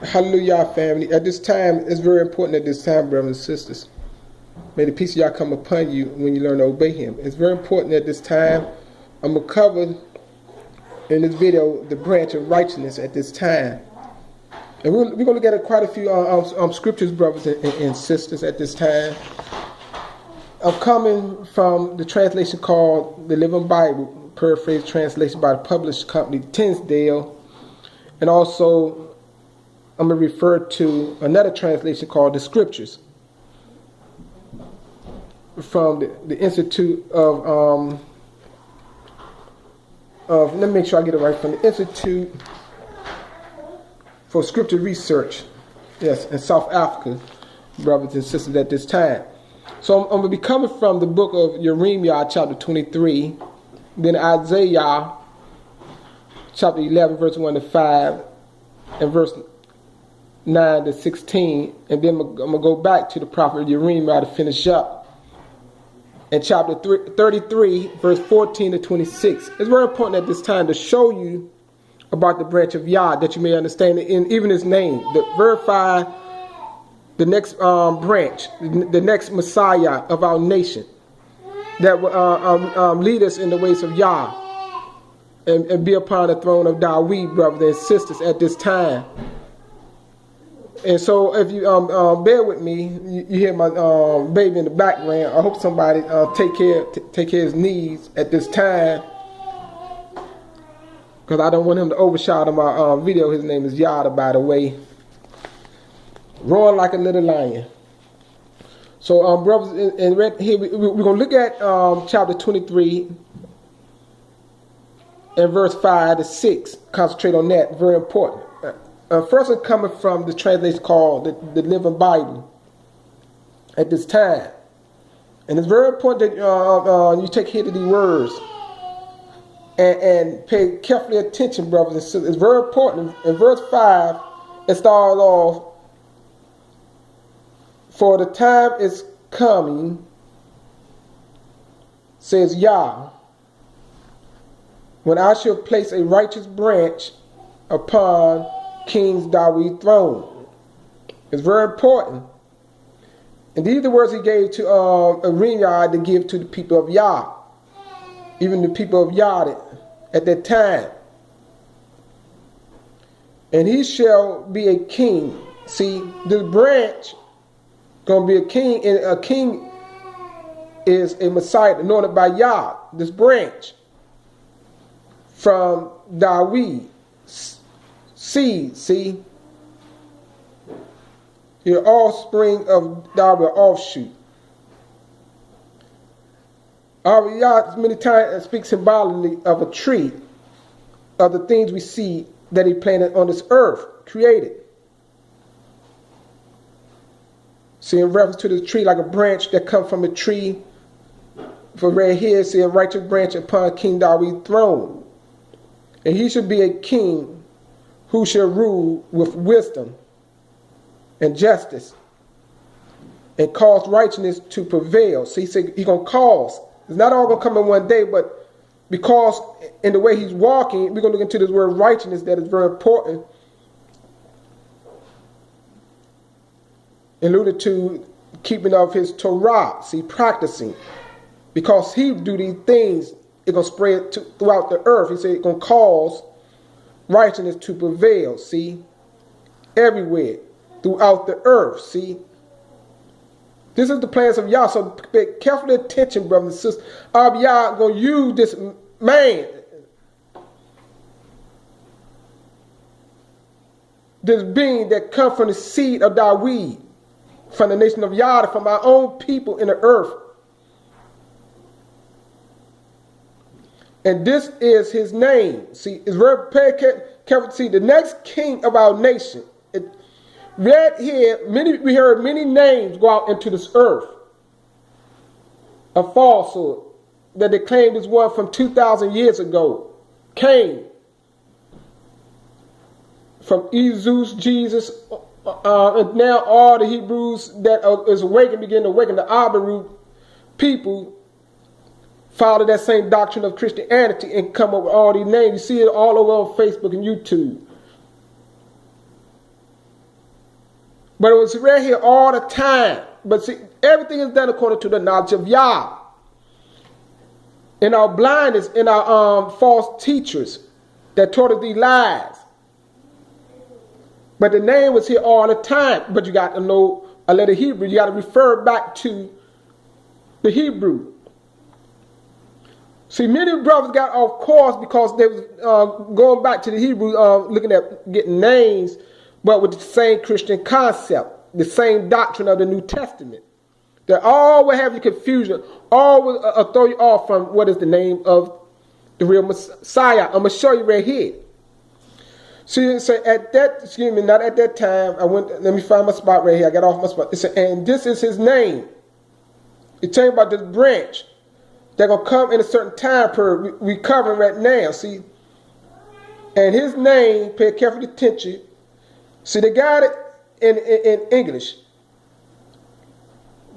Hallelujah, family. At this time, it's very important at this time, brothers and sisters. May the peace of Yah come upon you when you learn to obey Him. It's very important at this time. I'm going to cover in this video the branch of righteousness at this time. And we're going to look at quite a few scriptures, brothers and sisters, at this time. I'm coming from the translation called the Living Bible, paraphrase translation by the published company Tinsdale. And also, I'm going to refer to another translation called the Scriptures from the Institute of let me make sure I get it right, from the Institute for Scripture Research, yes, in South Africa, brothers and sisters, at this time. So I'm going to be coming from the book of Jeremiah, chapter 23, then Isaiah, chapter 11, verse 1 to 5, and verse 9 to 16, and then I'm going to go back to the prophet Jeremiah to finish up. In chapter 33, verse 14 to 26. It's very important at this time to show you about the branch of Yah, that you may understand it, in even His name, to verify the next branch, the next Messiah of our nation, that will lead us in the ways of Yah and be upon the throne of David, brothers and sisters, at this time. And so, if you bear with me, you hear my baby in the background. I hope somebody take care of his needs at this time, because I don't want him to overshadow my video. His name is Yada, by the way, roaring like a little lion. So, brothers, and right here we're going to look at chapter 23 and verse 5 to 6. Concentrate on that. Very important. First, I'm coming from the translation called the Living Bible at this time. And it's very important that you take heed of these words and pay carefully attention, brothers and sisters. It's very important. In verse 5, it starts off, "For the time is coming, says Yah, when I shall place a righteous branch upon King David's throne." It's very important. And these are the words he gave to Jeremiah to give to the people of Yah, even the people of Yah at that time. "And he shall be a king." See, this branch going to be a king, and a king is a Messiah anointed by Yah. This branch from David. Seed, see, your offspring of David, offshoot. Yah many times speaks symbolically of a tree, of the things we see that He planted on this earth, created. See, in reference to the tree, like a branch that comes from a tree. For right here, see, a righteous branch upon King David's throne, and he should be a king who shall rule with wisdom and justice and cause righteousness to prevail. See, he said he's going to cause. It's not all going to come in one day, but because in the way He's walking, we're going to look into this word righteousness that is very important. Alluded to keeping of His Torah, see, practicing. Because He do these things, it's going to spread throughout the earth. He said it's going to cause righteousness to prevail, see, everywhere, throughout the earth, see. This is the plans of Yah, so pay careful attention, brothers and sisters. Yah going to use this man, this being that comes from the seed of David, from the nation of Yah, from our own people in the earth. And this is His name. See, it's very careful to see the next king of our nation. Right here, we heard many names go out into this earth. A falsehood that they claimed is one from 2,000 years ago. Cain. From Jesus, Jesus, and now all the Hebrews that is awakened, begin to awaken, the Abaru people follow that same doctrine of Christianity and come up with all these names. You see it all over on Facebook and YouTube. But it was read here all the time. But see, everything is done according to the knowledge of Yah. In our blindness, in our false teachers that taught us these lies. But the name was here all the time. But you got to know a letter Hebrew. You got to refer back to the Hebrew. See, many brothers got off course because they was going back to the Hebrew, looking at getting names, but with the same Christian concept, the same doctrine of the New Testament. That all will have you confusion, all will throw you off from what is the name of the real Messiah. I'm going to show you right here. See, so at that, excuse me, not at that time, let me find my spot right here. I got off my spot. It said, and this is his name. It's talking about this branch. They're going to come in a certain time period. We covering right now, see. And his name, pay careful attention. See, they got it in English.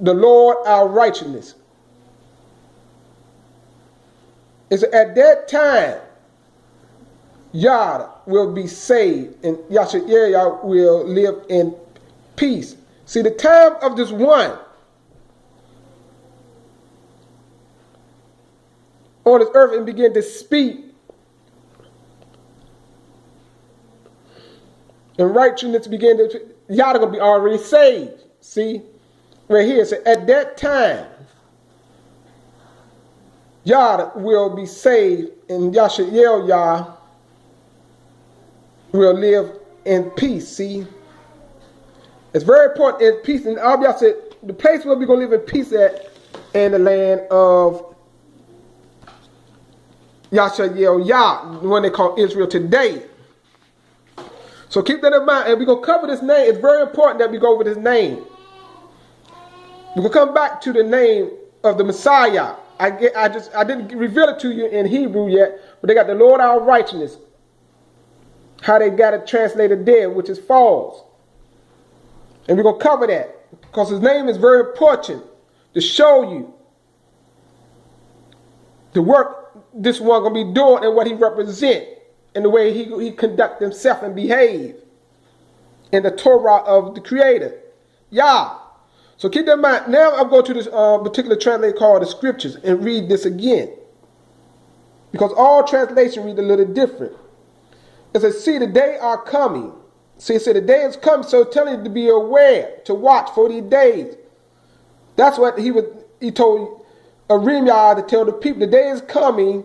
The Lord our righteousness. It's at that time, Yah will be saved, and Yah will live in peace. See, the time of this one on this earth and begin to speak and righteousness begin to, Yah going to be already saved. See, right here, so at that time, Yah will be saved, and Yah will live in peace. See, it's very important in peace. And Yah said, the place where we're going to live in peace at in the land of Yah, the one they call Israel today. So keep that in mind. And we're going to cover this name. It's very important that we go over this name. We're going to come back to the name of the Messiah. I didn't reveal it to you in Hebrew yet, but they got the Lord our righteousness. How they got it translated there, which is false. And we're going to cover that because his name is very important to show you the work this one going to be doing and what he represent and the way he conduct himself and behave in the Torah of the Creator, Yah. So keep that in mind. Now I'm going to this particular translation called the Scriptures and read this again. Because all translations read a little different. It says, see, the day are coming. See, it said the day is coming, so telling you to be aware, to watch for these days. That's what he told Yah to tell the people. The day is coming,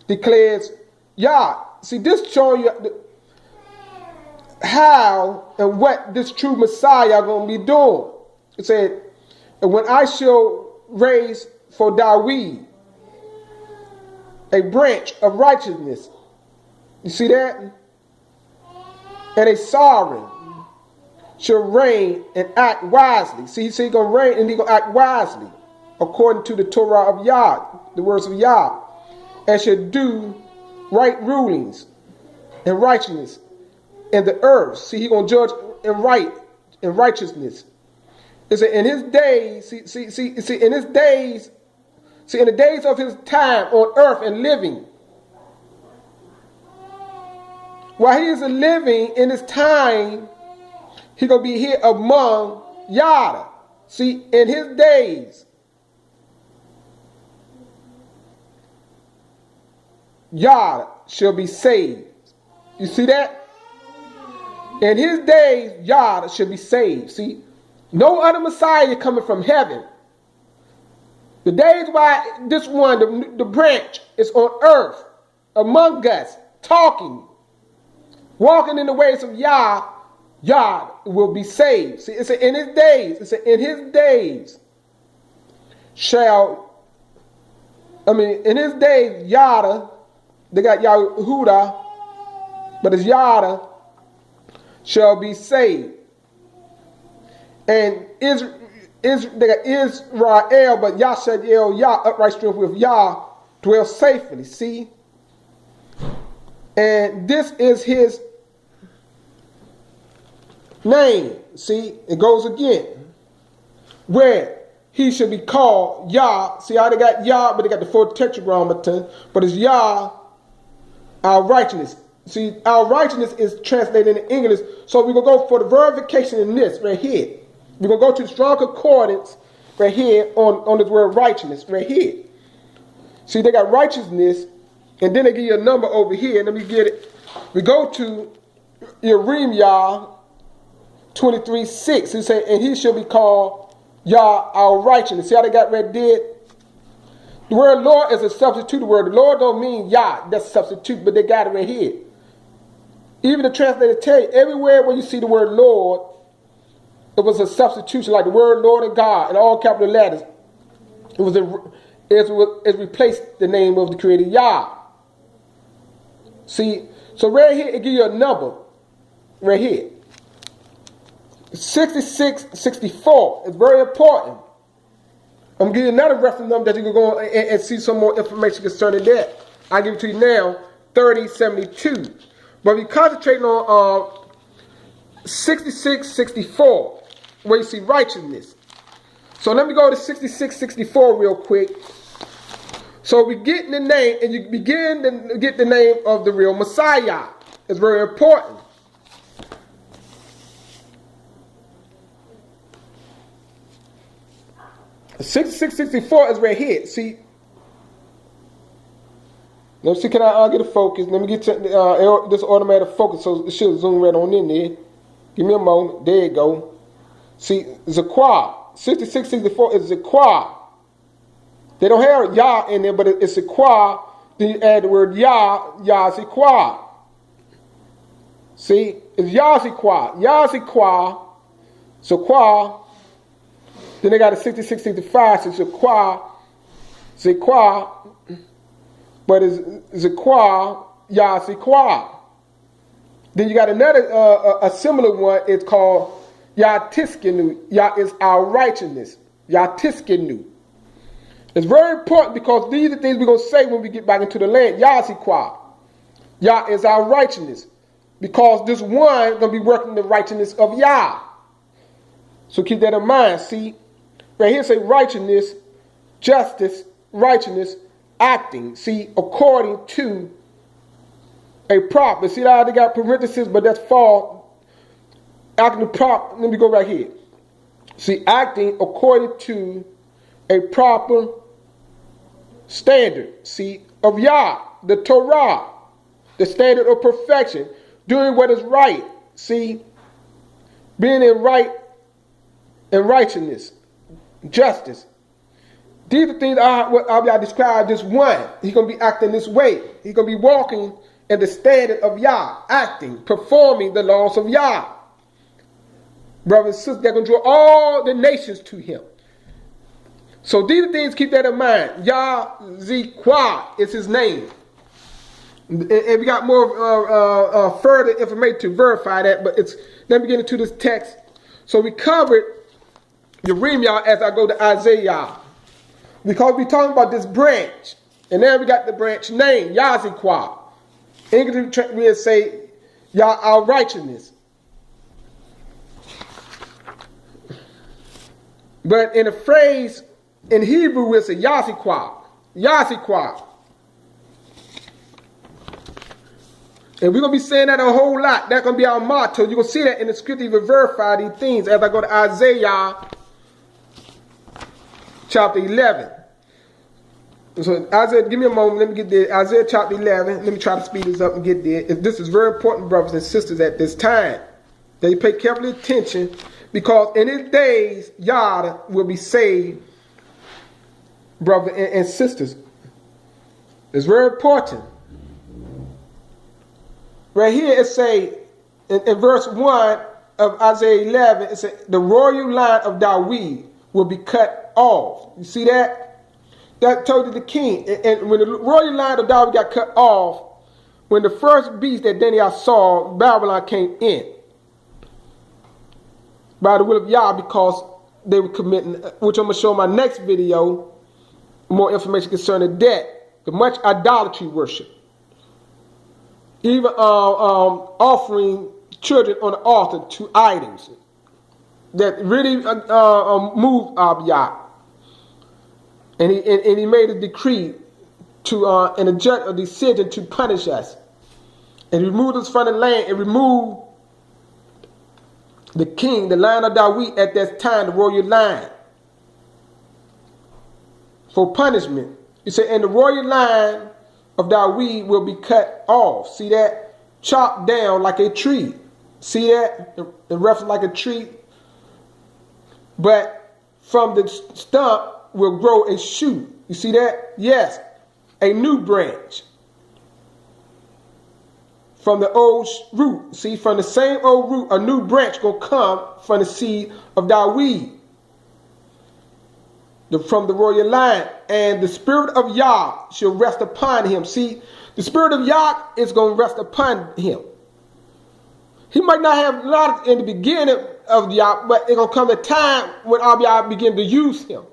declares Yah. See, this showing you how and what this true Messiah going to be doing. It said, and when I shall raise for David a branch of righteousness. You see that? And a sovereign shall reign and act wisely. See, he's going to reign and he's going to act wisely according to the Torah of Yah, the words of Yah, and shall do right rulings and righteousness in the earth. See, he's going to judge in righteousness. It's in his days, in the days of his time on earth and living, while he is living in his time, he's going to be here among Yah. See, in his days, Yah shall be saved. You see that? In his days, Yah shall be saved. See, no other Messiah coming from heaven. The days why this one, the branch, is on earth, among us, talking, walking in the ways of Yah, Yah will be saved. See, it's in his days. It's in his days in his days, Yada, they got Yahudah, but it's Yada shall be saved. And they got Israel, but Yasha'el, Yah, upright strength with Yah, dwell safely. See? And this is his name. See? It goes again. Where he should be called Yah. See how they got Yah, but they got the full tetragrammaton, but it's Yah, our righteousness. See, our righteousness is translated in English. So we're going to go for the verification in this right here. We're going to go to the strong concordance right here on this word righteousness right here. See, they got righteousness, and then they give you a number over here. Let me get it. We go to Jeremiah 23:6. He say, and he shall be called Yah our righteousness. See how they got right there? The word Lord is a substitute. The word Lord don't mean Yah. That's a substitute, but they got it right here. Even the translator tell you, everywhere where you see the word Lord, it was a substitution, like the word Lord and God in all capital letters. It replaced the name of the Creator Yah. See, so right here it gives you a number right here. 6664 is very important. I'm going to give you another reference number that you can go and see some more information concerning that. I'll give it to you now, 3072. But we concentrating on 6664, where you see righteousness. So let me go to 6664 real quick. So we get the name, and you begin to get the name of the real Messiah. It's very important. The 6664 is right here. See, let me see, can I get a focus? Let me get to this automatic focus so it should zoom right on in there. Give me a moment. There you go. See, Zaqua. 6664 is Zaqua. They don't have Yah in there, but it's Zaqua. Then you add the word Yah, Zaqua. See, it's Yah Zaqua. Yah Zaqua. Zaqua. Then they got a 6665, so Zaqua, but it's Zaqua, Yah Zaqua. Then you got another, a similar one, it's called Yah Tiskenu. Yah is our righteousness. Yah Tiskenu. It's very important because these are the things we're going to say when we get back into the land. Yah Zaqua. Yah is our righteousness. Because this one is going to be working the righteousness of Yah. So keep that in mind, see. Right here say righteousness, justice, righteousness, acting. See, according to a prophet. See how they got parentheses, but that's false. Acting prop. Let me go right here. See, acting according to a proper standard. See, of Yah, the Torah, the standard of perfection, doing what is right. See, being in right and righteousness. Justice. These are things I describe this one. He's going to be acting this way. He's going to be walking in the standard of Yah, acting, performing the laws of Yah. Brothers and sisters, they're going to draw all the nations to him. So these are things, keep that in mind. Yah Zaqua is his name. And we got more further information to verify that, but let me get into this text. So we covered Jeremiah as I go to Isaiah. Because we're talking about this branch. And then we got the branch name, Yah Zaqua. English will say, Yah our righteousness. But in a phrase in Hebrew, we'll say Yah Zaqua. Yah Zaqua. And we're going to be saying that a whole lot. That's going to be our motto. You're going to see that in the scripture. You will verify these things as I go to Isaiah chapter 11. So Isaiah, give me a moment. Let me get there. Isaiah chapter 11. Let me try to speed this up and get there. This is very important, brothers and sisters, at this time. That you pay careful attention, because in his days, Yah will be saved, brothers and sisters. It's very important. Right here it say, in verse 1 of Isaiah 11, it says, the royal line of David will be cut off. You see that? That told you the king. And when the royal line of David got cut off, when the first beast that Daniel saw, Babylon came in by the will of Yah, because they were committing, which I'm going to show in my next video, more information concerning that, the much idolatry worship. Even offering children on the altar to idols that really moved Yah. And he made a decree to and a decision to punish us And removed us from the land and removed the king, the line of David at that time, the royal line, for punishment. He said, and the royal line of David will be cut off. See that? Chopped down like a tree. See that? In reference like a tree. But from the stump will grow a shoot. You see that? Yes. A new branch. From the old root. See, from the same old root, a new branch gonna come from the seed of David. From the royal line. And the spirit of Yah shall rest upon him. See, the spirit of Yah is going to rest upon him. He might not have a lot in the beginning of Yah, but it's going to come a time when Yah begin to use him.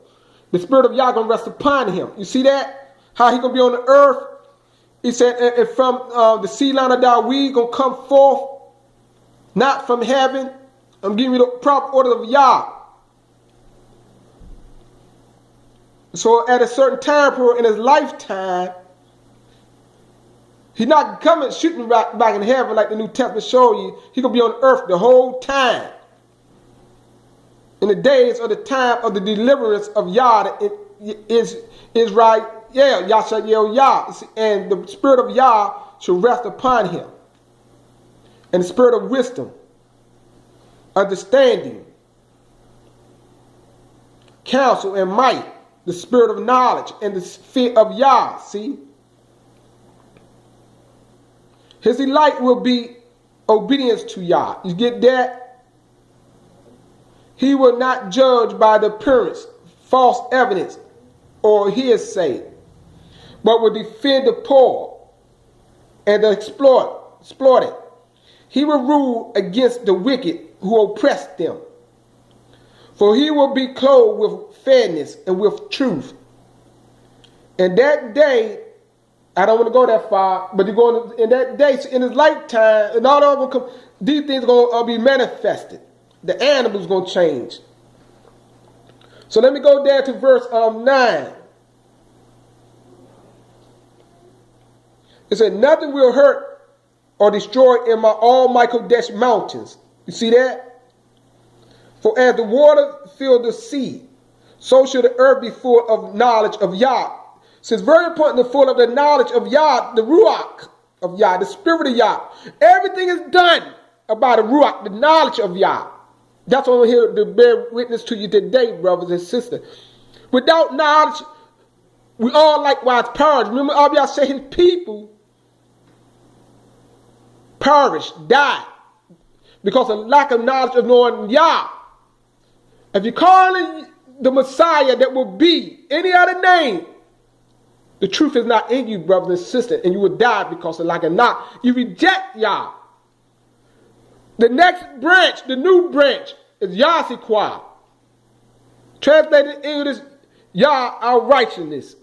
The spirit of Yah going to rest upon him. You see that? How he going to be on the earth? He said, and from the seed line of David going to come forth, not from heaven. I'm giving you the proper order of Yah. So at a certain time period in his lifetime, he's not coming shooting back in heaven like the New Testament show you. He's going to be on earth the whole time. In the days of the time of the deliverance of Yah, is right, yeah, Yah shall yell Yah. And the spirit of Yah shall rest upon him. And the spirit of wisdom, understanding, counsel, and might. The spirit of knowledge and the fear of Yah, see? His delight will be obedience to Yah. You get that? He will not judge by the appearance, false evidence, or hearsay, but will defend the poor and the exploited. He will rule against the wicked who oppress them. For he will be clothed with fairness and with truth. And that day, I don't want to go that far, but you're going to, in that day, in his lifetime, and all of them come, these things are going to be manifested. The animals going to change. So let me go down to verse 9. It said, nothing will hurt or destroy in all my Kodesh mountains. You see that? For as the water filled the sea, so should the earth be full of knowledge of Yah. So it's very important to full of the knowledge of Yah, the Ruach of Yah, the spirit of Yah. Everything is done about the Ruach, the knowledge of Yah. That's what I'm here to bear witness to you today, brothers and sisters. Without knowledge, we all likewise perish. Remember, Yah said his people perish, die, because of lack of knowledge of knowing Yah. If you call it the Messiah that will be any other name, the truth is not in you, brothers and sisters, and you will die because of lack of knowledge. You reject Yah. The next branch, the new branch, is Yahshua. Translated in English, Yah, our righteousness.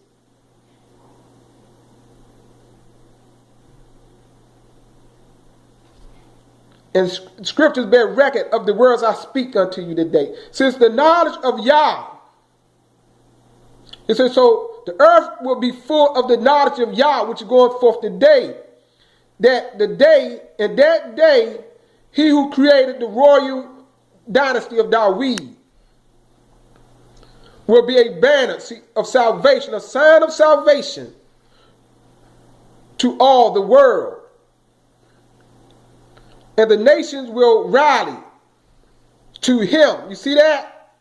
And scriptures bear record of the words I speak unto you today. Since the knowledge of Yah, it says, so the earth will be full of the knowledge of Yah, which is going forth today. That day, he who created the royal dynasty of David will be a banner of salvation, a sign of salvation to all the world. And the nations will rally to him. You see that?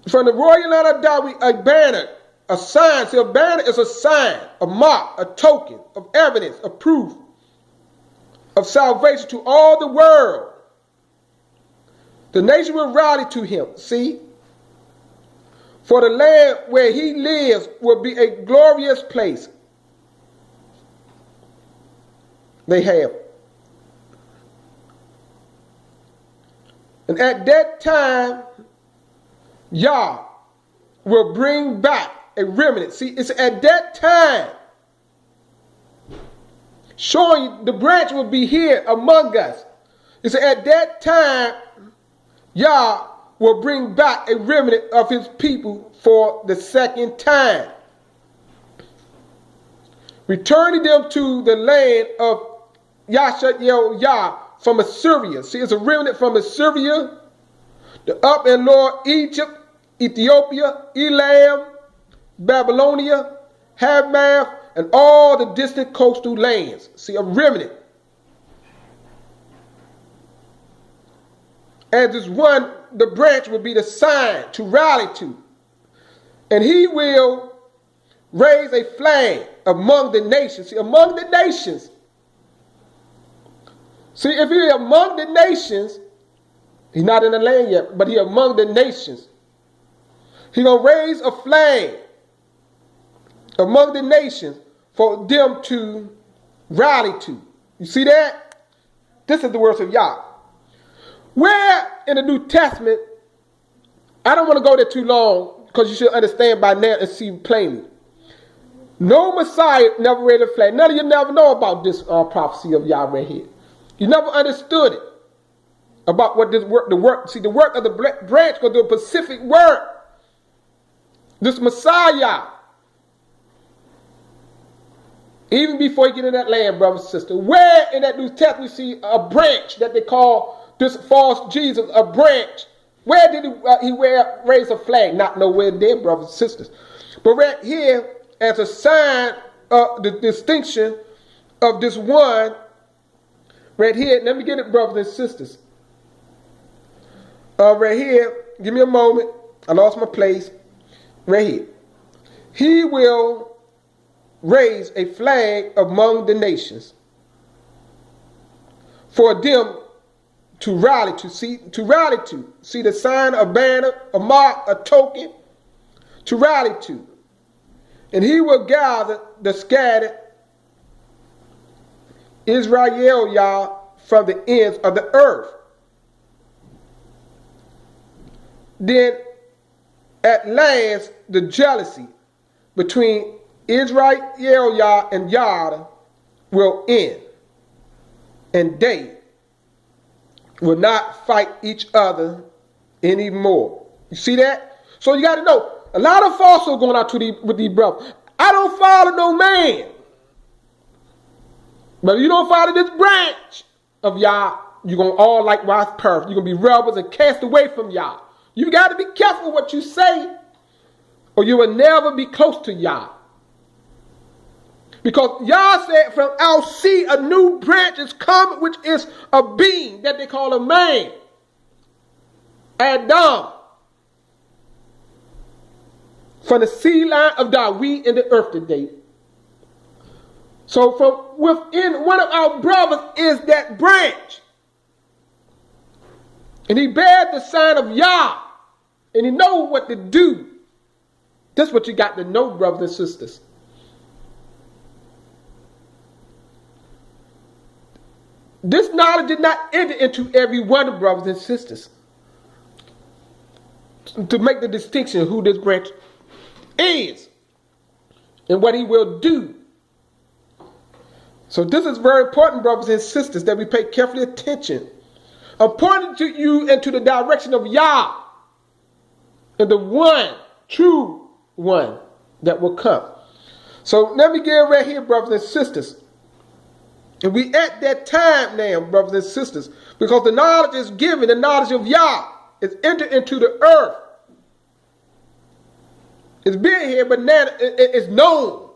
From the royal line of David, a banner, a sign. See, a banner is a sign, a mark, a token of evidence, a proof of salvation to all the world. The nation will rally to him. See? For the land where he lives will be a glorious place. They have. And at that time, Yah will bring back a remnant. See, it's at that time, showing you the branch will be here among us. It's at that time, Yah will bring back a remnant of his people for the second time. returning them to the land of Yashael Yah from Assyria. See, it's a remnant from Assyria, the up and lower Egypt, Ethiopia, Elam, Babylonia, Hamath, and all the distant coastal lands. See, a remnant. And this one, the branch will be the sign to rally to. And he will raise a flag among the nations. See, among the nations. See, if he's among the nations, he's not in the land yet, but he's among the nations. He's going to raise a flag among the nations for them to rally to. You see that? This is the words of Yah. Where in the New Testament, I don't want to go there too long because you should understand by now and see plainly. No Messiah never raised a flag. None of you never know about this prophecy of Yah right here. You never understood it. About what this work, the work of the branch going to do a specific work. This Messiah. Even before you get in that land, brother and sister. Where in that New Testament you see a branch that they call this false Jesus, a branch? Where did he raise a flag? Not nowhere there, brothers and sisters. But right here, as a sign of the distinction of this one, right here, let me get it, brothers and sisters. Right here, give me a moment. I lost my place. Right here. He will raise a flag among the nations for them to rally to. See the sign, a banner, a mark, a token to rally to. And he will gather the scattered Israel Yah from the ends of the earth. Then at last the jealousy between Israel Yah and Yah will end, and they will not fight each other anymore. You see that? So you got to know, a lot of falsehoods going out with these brothers. I don't follow no man. But if you don't follow this branch of Yah, you're going to all likewise perish. You're going to be rebels and cast away from Yah. You got to be careful what you say, or you will never be close to Yah. Because Yah said, from our seed a new branch is coming, which is a being that they call a man. Adam. From the seed line of God, we in the earth today. So from within one of our brothers is that branch. And he bears the sign of Yah. And he knows what to do. That's what you got to know, brothers and sisters. This knowledge did not enter into every one of brothers and sisters. To make the distinction of who this branch is. And what he will do. So this is very important, brothers and sisters, that we pay carefully attention. I'm pointing to you into the direction of Yah. And the one, true one that will come. So let me get right here, brothers and sisters. And we at that time now, brothers and sisters, because the knowledge is given, the knowledge of Yah is entered into the earth. It's been here, but now it's known.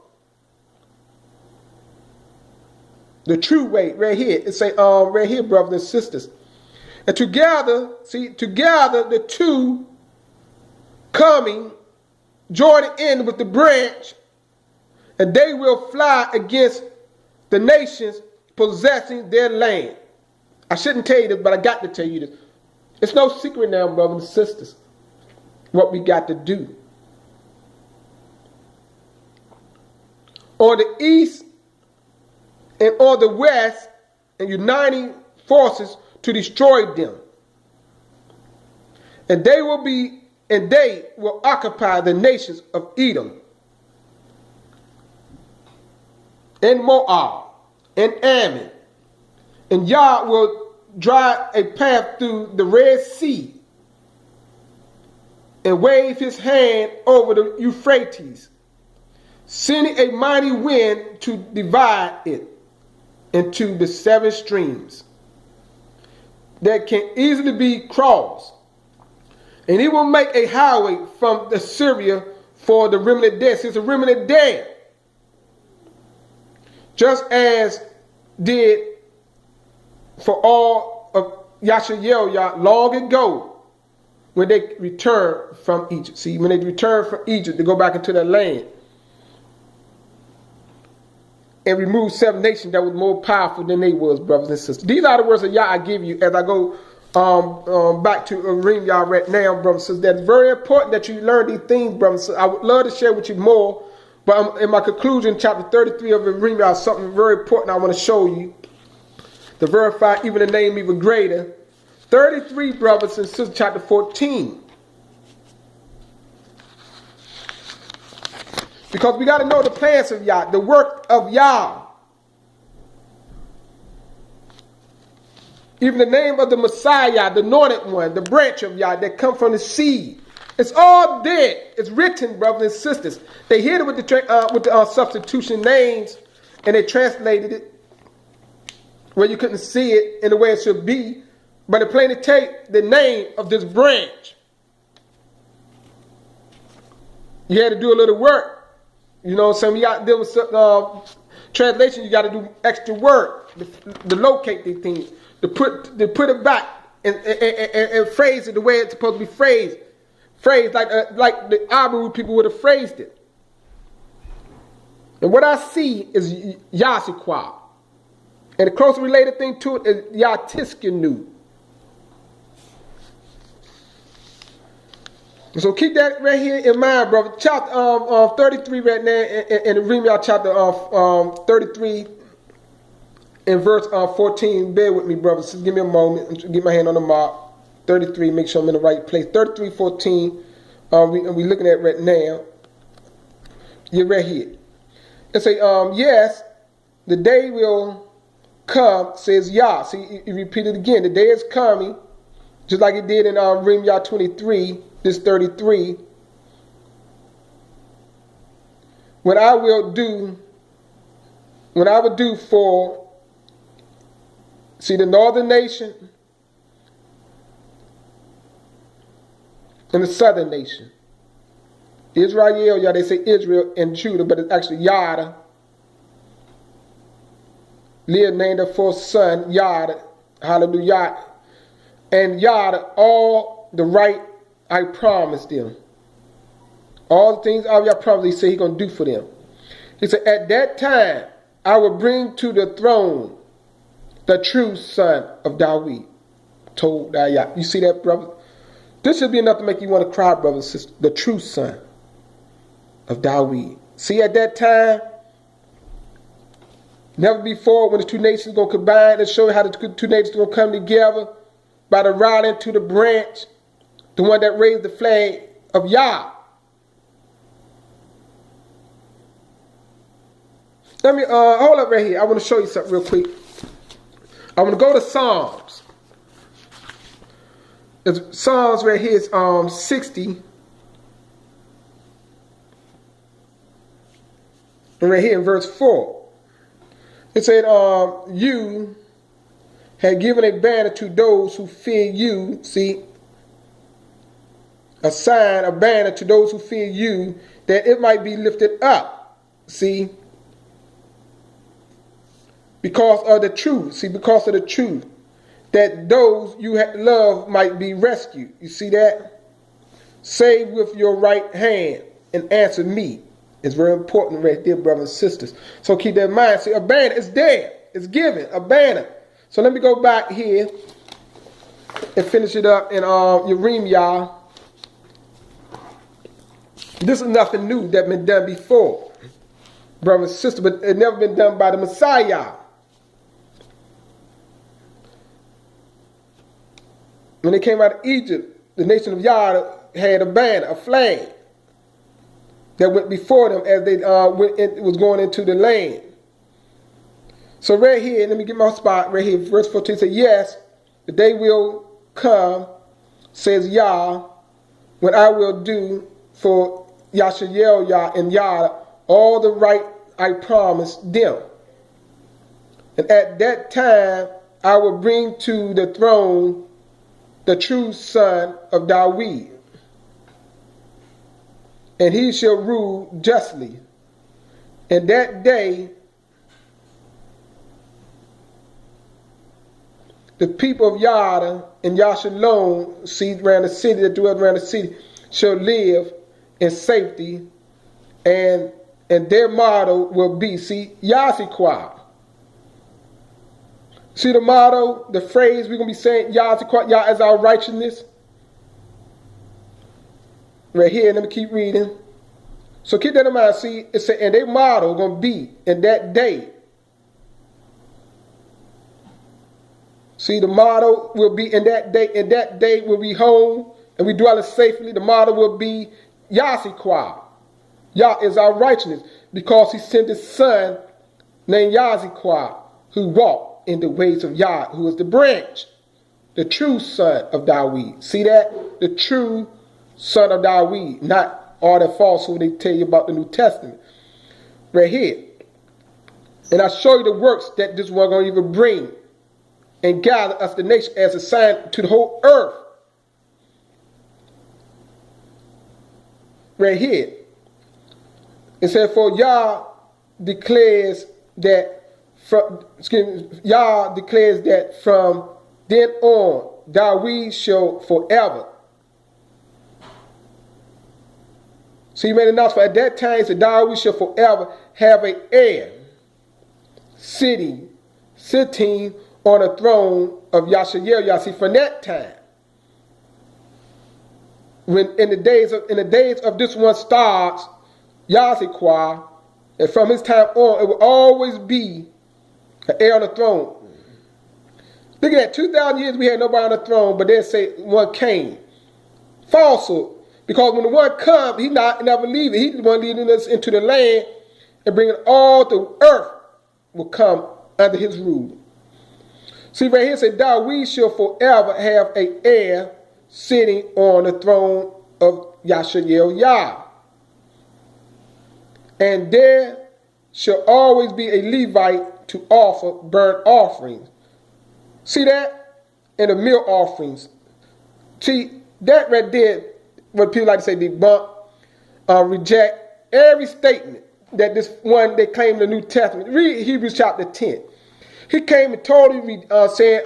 The true way, right here. It say, right here, brothers and sisters. And together, together the two coming, joining in with the branch, and they will fly against the nations possessing their land. I shouldn't tell you this, but I got to tell you this. It's no secret now, brothers and sisters, what we got to do. On the east and on the west, and uniting forces to destroy them. And they will occupy the nations of Edom, and Moab, and Ammon. And Yah will drive a path through the Red Sea and wave his hand over the Euphrates, sending a mighty wind to divide it into the 7 streams that can easily be crossed. And he will make a highway from the Syria for the remnant dead. See, it's a remnant dead. Just as did for all of Yashael long ago when they returned from Egypt. See, when they returned from Egypt, they go back into their land and remove 7 nations that was more powerful than they was, brothers and sisters. These are the words of Yah I give you as I go back to ream y'all right now, brothers and sisters. That's very important that you learn these things, brothers and sisters. I would love to share with you more, but in my conclusion, chapter 33 of ream y'all, something very important I want to show you to verify even the name even greater. 33, brothers and sisters, chapter 14. Because we got to know the plans of Yah, the work of Yah. Even the name of the Messiah, the anointed one, the branch of Yah that come from the seed. It's all there. It's written, brothers and sisters. They hit it with the substitution names, and they translated it where you couldn't see it in the way it should be. But it plainly take the name of this branch. You had to do a little work. You know what I'm saying? You got to deal with translation. You got to do extra work to locate these things, to put it back and phrase it the way it's supposed to be phrased. Phrased like the Abaru people would have phrased it. And what I see is Yasiqua. And the closely related thing to it is Yatiskanu. So keep that right here in mind, brother. Chapter 33 right now, and read me out chapter 33 in verse 14. Bear with me, brother. Just give me a moment. Get my hand on the mark. 33, make sure I'm in the right place. 33:14. We looking at right now. You're right here. It say, yes, the day will come, says Yah. See, he repeated again. The day is coming, just like it did in Reem Yah 23. This 33, what I would do for, see, the northern nation and the southern nation. Israel, yeah, they say Israel and Judah, but it's actually Yada. Leah named her fourth son, Yada, hallelujah. And Yada, all the right I promised them. All the things of Yah promised, he said he's going to do for them. He said, at that time, I will bring to the throne the true son of David. Told Yah. You see that, brother? This should be enough to make you want to cry, brother and sister. The true son of David. See, at that time, never before, when the two nations are going to combine and show you how the two nations are going to come together by the riding to the branch. The one that raised the flag of Yah. Let me hold up right here. I want to show you something real quick. I want to go to Psalms. Psalms right here is 60. And right here in verse 4. It said, you had given a banner to those who fear you. See, a sign, a banner to those who fear you, that it might be lifted up. See? Because of the truth. See, because of the truth. That those you love might be rescued. You see that? Save with your right hand and answer me. It's very important right there, brothers and sisters. So keep that in mind. See, a banner is there. It's given. A banner. So let me go back here and finish it up in Yerim Yah. This is nothing new that been done before, brothers and sisters, but it never been done by the Messiah. When they came out of Egypt, the nation of Yah had a banner, a flag that went before them as they was going into the land. So right here, let me get my spot right here. Verse 14 says, yes, the day will come, says Yah, when I will do for Yashael Yah and Yah all the right I promised them. And at that time I will bring to the throne the true son of David, and he shall rule justly. And that day the people of Yada and Yashalom, see around the city, that dwell around the city, shall live in safety, and their motto will be, see, Yaziquah. See the motto, the phrase we're going to be saying, Yaziquah, Yah is our righteousness. Right here, let me keep reading. So keep that in mind. See, it said, and their motto going to be in that day. See, the motto will be in that day. In that day we'll be home and we dwell safely. The motto will be Yaziquah. Yah is our righteousness, because he sent his son named Yaziquah, who walked in the ways of Yah, who is the branch, the true son of David. See that? The true son of David, not all the falsehood they tell you about the New Testament. Right here. And I show you the works that this one going to even bring, and gather us the nation as a sign to the whole earth. Right here. It said, for Yah declares that Yah declares that from then on David shall forever. So he made an announcement at that time, that David shall forever have an heir sitting on the throne of Yashael. See, from that time, when in the days of this one starts, Yaziquah, and from his time on, it will always be an heir on the throne. Look at that, 2,000 years we had nobody on the throne, but they say one came. Falsehood. Because when the one comes, he never leaves. He's the one leading us into the land and bringing all the earth will come under his rule. See right here, it says, David shall forever have an heir sitting on the throne of Yashael Yah. And there shall always be a Levite to offer burnt offerings. See that? And the meal offerings. See, that right there, what people like to say, debunk, reject every statement that this one they claim in the New Testament. Read Hebrews chapter 10. He came and totally saying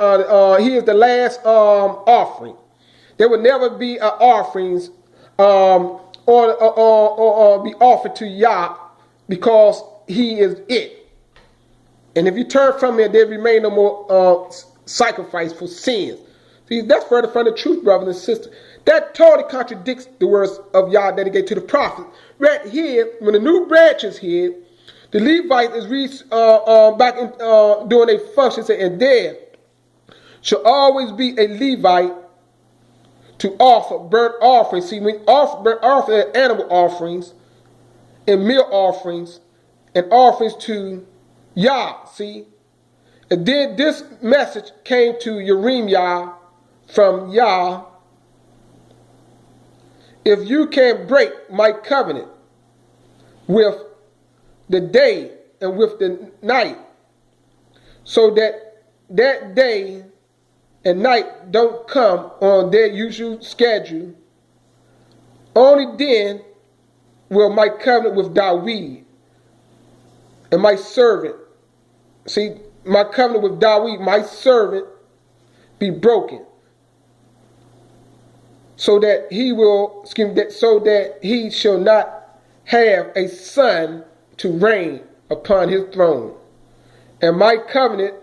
he is the last offering. There will never be offerings or be offered to Yah, because he is it. And if you turn from it, there remain no more sacrifice for sins. See, that's further from the truth, brothers and sisters. That totally contradicts the words of Yah that he gave to the prophet. Right here, when the new branch is here, the Levite is back in doing a function, and there shall always be a Levite to offer burnt offerings. See, when offer burnt offerings, animal offerings, and meal offerings, and offerings to Yah. See, and then this message came to Yeremiah from Yah. If you can break my covenant with the day and with the night, so that that day and night don't come on their usual schedule, only then will my covenant with David and my servant, see, my covenant with David, my servant, be broken, so that he shall not have a son to reign upon his throne. And my covenant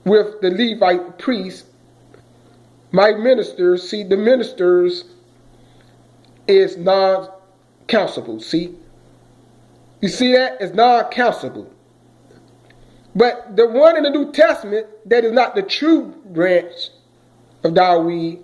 with the Levite priests, my ministers, see, the ministers is non-countable. See, you see that? It's non-countable. But the one in the New Testament that is not the true branch of David